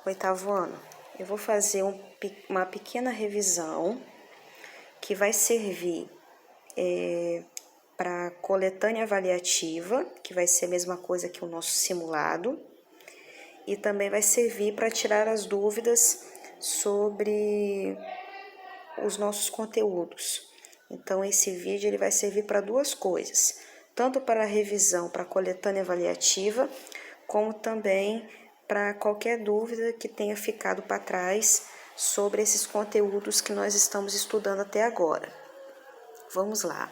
Oitavo ano, eu vou fazer uma pequena revisão que vai servir para coletânea avaliativa, que vai ser a mesma coisa que o nosso simulado, e também vai servir para tirar as dúvidas sobre os nossos conteúdos. Então, esse vídeo ele vai servir para duas coisas, tanto para a revisão, para a coletânea avaliativa, como também para qualquer dúvida que tenha ficado para trás sobre esses conteúdos que nós estamos estudando até agora. Vamos lá.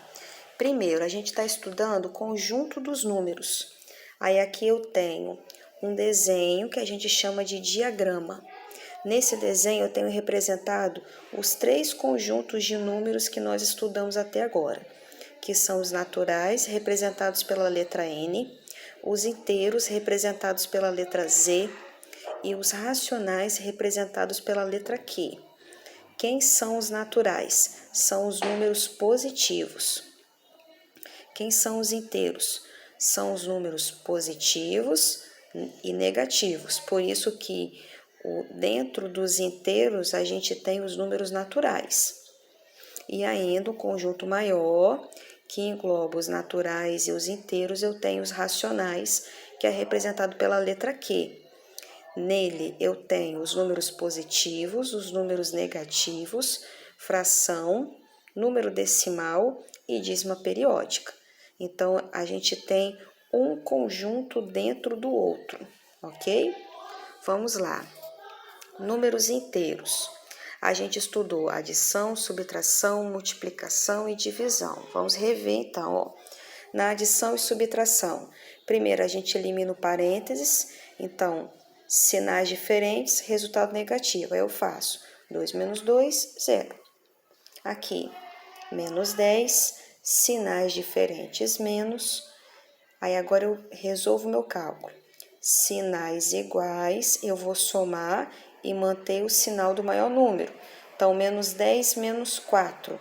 Primeiro, a gente está estudando o conjunto dos números. Aí aqui eu tenho um desenho que a gente chama de diagrama. Nesse desenho eu tenho representado os três conjuntos de números que nós estudamos até agora, que são os naturais, representados pela letra N, os inteiros, representados pela letra Z, e os racionais, representados pela letra Q. Quem são os naturais? São os números positivos. Quem são os inteiros? São os números positivos e negativos. Por isso que dentro dos inteiros a gente tem os números naturais. E ainda o conjunto maior, que engloba os naturais e os inteiros, eu tenho os racionais, que é representado pela letra Q. Nele eu tenho os números positivos, os números negativos, fração, número decimal e dízima periódica. Então, a gente tem um conjunto dentro do outro, ok? Vamos lá. Números inteiros. A gente estudou adição, subtração, multiplicação e divisão. Vamos rever então, ó. Na adição e subtração, primeiro a gente elimina o parênteses, então, sinais diferentes, resultado negativo. Aí eu faço 2 menos 2, 0. Aqui, menos 10, sinais diferentes, menos. Aí agora eu resolvo o meu cálculo. Sinais iguais, eu vou somar e manter o sinal do maior número. Então, menos 10 menos 4,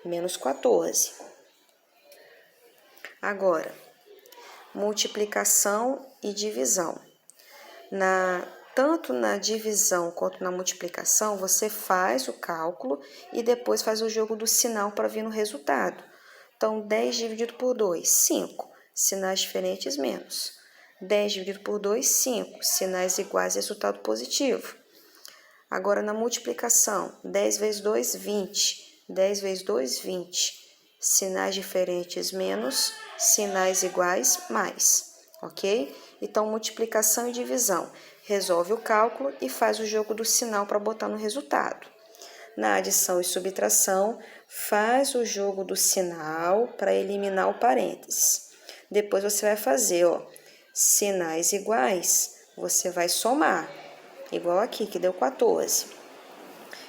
menos 14. Agora, multiplicação e divisão. Tanto na divisão quanto na multiplicação, você faz o cálculo e depois faz o jogo do sinal para vir no resultado. Então, 10 dividido por 2, 5. Sinais diferentes, menos. 10 dividido por 2, 5. Sinais iguais, resultado positivo. Agora, na multiplicação, 10 vezes 2, 20. 10 vezes 2, 20. Sinais diferentes, menos. Sinais iguais, mais. Ok? Então, multiplicação e divisão. Resolve o cálculo e faz o jogo do sinal para botar no resultado. Na adição e subtração, faz o jogo do sinal para eliminar o parênteses. Depois você vai fazer, ó, sinais iguais, você vai somar, igual aqui, que deu 14.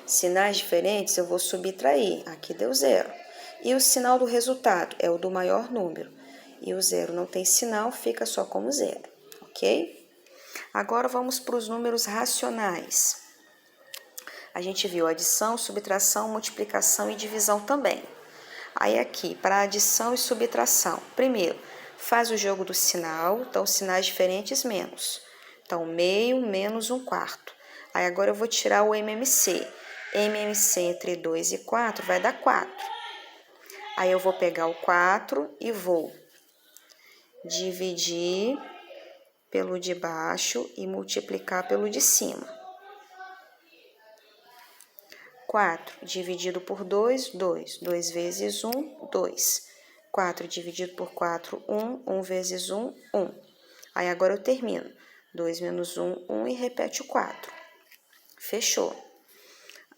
Sinais diferentes, eu vou subtrair, aqui deu 0. E o sinal do resultado é o do maior número. E o 0 não tem sinal, fica só como 0, ok? Agora vamos para os números racionais. A gente viu adição, subtração, multiplicação e divisão também. Aí aqui, para adição e subtração, primeiro, faz o jogo do sinal, então sinais diferentes, menos. Então, meio menos 1/4. Aí agora eu vou tirar o MMC. MMC entre 2 e 4 vai dar 4. Aí eu vou pegar o 4 e vou dividir pelo de baixo e multiplicar pelo de cima. 4 dividido por 2, 2. 2 vezes 1, 2. 4 dividido por 4, 1. 1 vezes 1, 1. Aí agora eu termino. 2 menos 1, 1 e repete o 4. Fechou.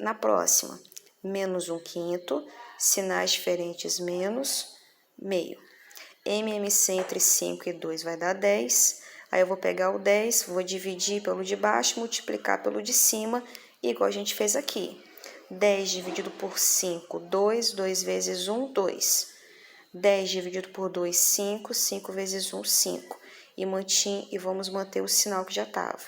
Na próxima, menos 1/5, sinais diferentes, menos, meio. MMC entre 5 e 2 vai dar 10. Aí eu vou pegar o 10, vou dividir pelo de baixo, multiplicar pelo de cima, igual a gente fez aqui. 10 dividido por 5, 2. 2 vezes 1, 2. 10 dividido por 2, 5. 5 vezes 1, 5. E vamos manter o sinal que já estava.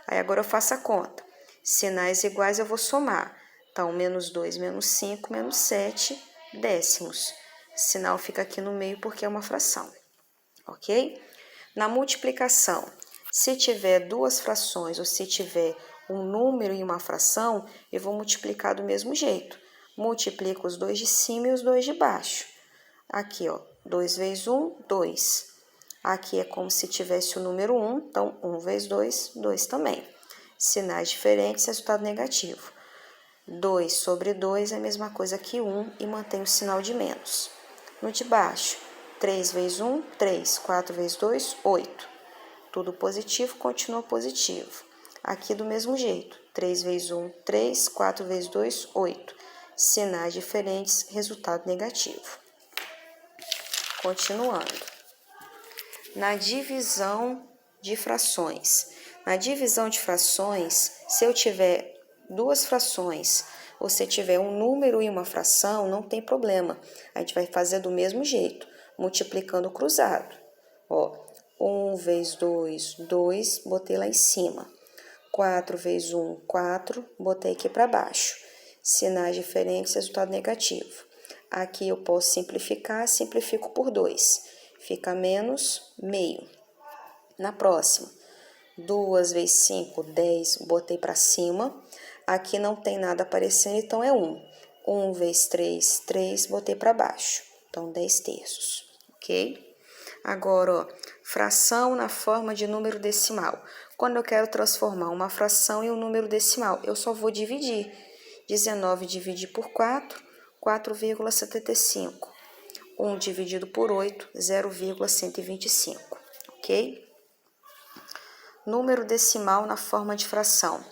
Aí agora eu faço a conta. Sinais iguais eu vou somar. Então, menos 2 menos 5, menos 7 décimos. Sinal fica aqui no meio porque é uma fração. Ok? Na multiplicação, Se tiver duas frações ou se tiver um número e uma fração, eu vou multiplicar do mesmo jeito. Multiplico os dois de cima e os dois de baixo. Aqui, ó, 2 vezes 1, 2. Aqui é como se tivesse o número 1, então 1 vezes 2, 2 também. Sinais diferentes, resultado negativo. 2 sobre 2 é a mesma coisa que 1 e mantém o sinal de menos. No de baixo, 3 vezes 1, 3. 4 vezes 2, 8. Tudo positivo, continua positivo. Aqui do mesmo jeito, 3 vezes 1, 3. 4 vezes 2, 8. Sinais diferentes, resultado negativo. Continuando. Na divisão de frações. Na divisão de frações, se eu tiver duas frações ou se tiver um número e uma fração, não tem problema. A gente vai fazer do mesmo jeito, multiplicando cruzado. Ó, 1 vezes 2, 2, botei lá em cima. 4 vezes 1, 4, botei aqui para baixo. Sinais diferentes, resultado negativo. Aqui eu posso simplificar, simplifico por 2. Fica menos meio. Na próxima, 2 vezes 5, 10, botei para cima. Aqui não tem nada aparecendo, então é 1. 1 vezes 3, 3, botei para baixo. Então, 10 terços, ok? Agora, ó, fração na forma de número decimal. Quando eu quero transformar uma fração em um número decimal, eu só vou dividir. 19 dividir por 4, 4,75. 1 dividido por 8, 0,125, ok? Número decimal na forma de fração.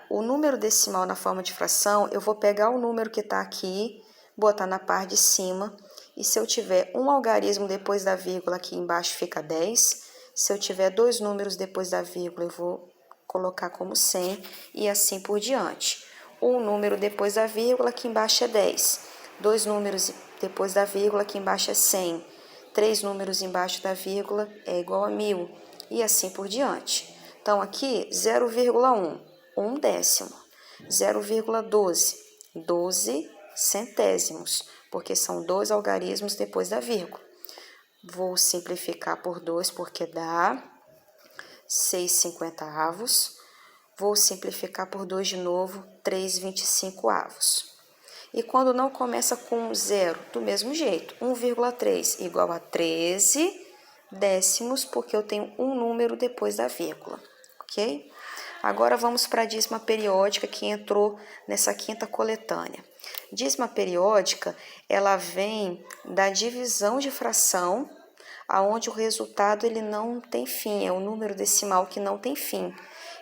O número decimal na forma de fração, eu vou pegar o número que está aqui, botar na parte de cima, e se eu tiver um algarismo depois da vírgula, aqui embaixo fica 10. Se eu tiver dois números depois da vírgula, eu vou colocar como 100, e assim por diante. Um número depois da vírgula, aqui embaixo é 10. Dois números depois da vírgula, aqui embaixo é 100. Três números embaixo da vírgula é igual a 1000, e assim por diante. Então, aqui, 0,1, 1 décimo. 0,12, 12 centésimos, porque são dois algarismos depois da vírgula. Vou simplificar por 2, porque dá 6/50. Vou simplificar por 2 de novo, 3/25. E quando não começa com 0, do mesmo jeito, 1,3 igual a 13 décimos, porque eu tenho um número depois da vírgula, ok? Agora vamos para a dízima periódica que entrou nessa quinta coletânea. Dízima periódica, ela vem da divisão de fração, aonde o resultado ele não tem fim, é um número decimal que não tem fim.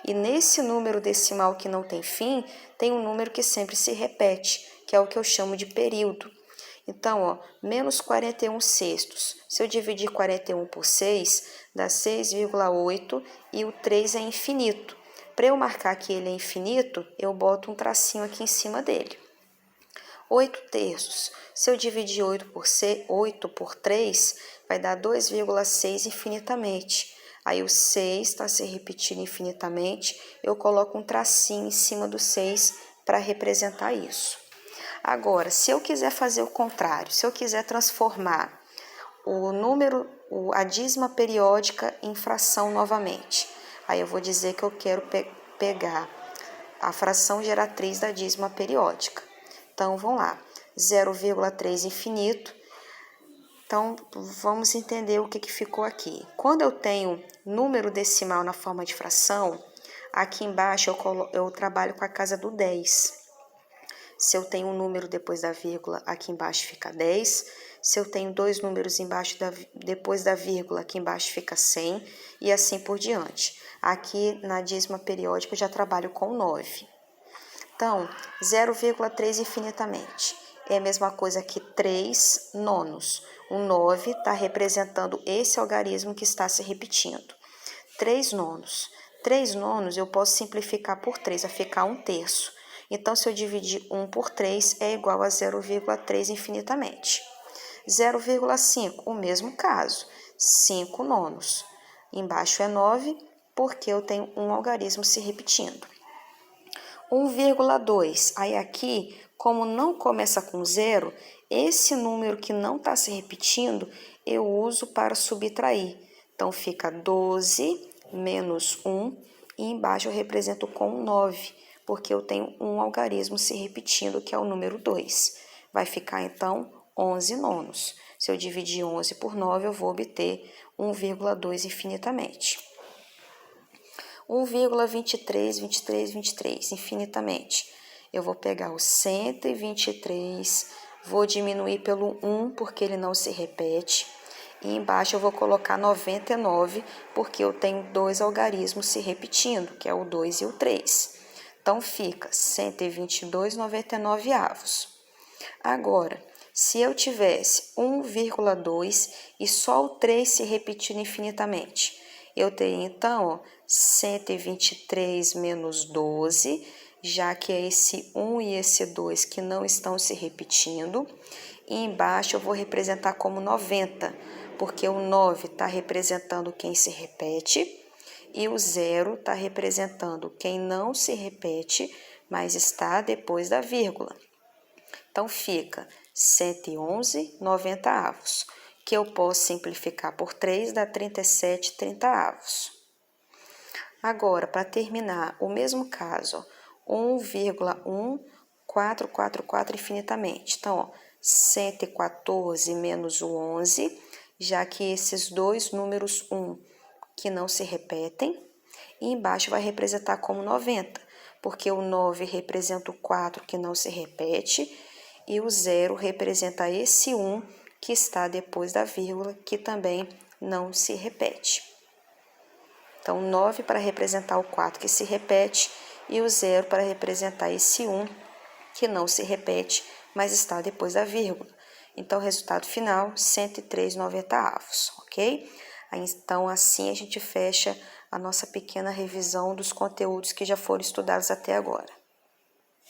E nesse número decimal que não tem fim, tem um número que sempre se repete, que é o que eu chamo de período. Então, ó, menos 41 sextos. Se eu dividir 41 por 6, dá 6,8 e o 3 é infinito. Para eu marcar que ele é infinito, eu boto um tracinho aqui em cima dele. 8 terços. Se eu dividir 8 por 3, vai dar 2,6 infinitamente. Aí o 6 está se repetindo infinitamente, eu coloco um tracinho em cima do 6 para representar isso. Agora, se eu quiser fazer o contrário, se eu quiser transformar o número, a dízima periódica em fração novamente, aí eu vou dizer que eu quero pegar a fração geratriz da dízima periódica. Então, vamos lá, 0,3 infinito. Então, vamos entender o que ficou aqui. Quando eu tenho número decimal na forma de fração, aqui embaixo eu trabalho com a casa do 10. Se eu tenho um número depois da vírgula, aqui embaixo fica 10. Se eu tenho dois números depois da vírgula, aqui embaixo fica 100, e assim por diante. Aqui na dízima periódica eu já trabalho com 9. Então, 0,3 infinitamente. É a mesma coisa que 3 nonos. O 9 está representando esse algarismo que está se repetindo. 3 nonos. 3 nonos eu posso simplificar por 3, vai ficar 1 terço. Então, se eu dividir 1 por 3, é igual a 0,3 infinitamente. 0,5, o mesmo caso, 5 nonos. Embaixo é 9, porque eu tenho um algarismo se repetindo. 1,2, aí aqui, como não começa com 0, esse número que não está se repetindo, eu uso para subtrair. Então, fica 12 menos 1, e embaixo eu represento com 9, porque eu tenho um algarismo se repetindo, que é o número 2. Vai ficar, então, 11 nonos. Se eu dividir 11 por 9, eu vou obter 1,2 infinitamente. 1,23 infinitamente. Eu vou pegar o 123, vou diminuir pelo 1, porque ele não se repete. E embaixo eu vou colocar 99, porque eu tenho dois algarismos se repetindo, que é o 2 e o 3. Então, fica 122,99. Agora, se eu tivesse 1,2 e só o 3 se repetindo infinitamente, eu teria, então, ó, 123 menos 12, já que é esse 1 e esse 2 que não estão se repetindo. E embaixo eu vou representar como 90, porque o 9 está representando quem se repete e o 0 está representando quem não se repete, mas está depois da vírgula. Então, fica 111,90, que eu posso simplificar por 3, dá 37,30. Agora, para terminar, o mesmo caso, 1,1444 infinitamente. Então, ó, 114 menos o 11, já que esses dois números 1 que não se repetem, e embaixo vai representar como 90, porque o 9 representa o 4 que não se repete, e o 0 representa esse 1 que está depois da vírgula, que também não se repete. Então, 9 para representar o 4 que se repete e o 0 para representar esse 1 que não se repete, mas está depois da vírgula. Então, o resultado final, 103,90, ok? Então, assim a gente fecha a nossa pequena revisão dos conteúdos que já foram estudados até agora.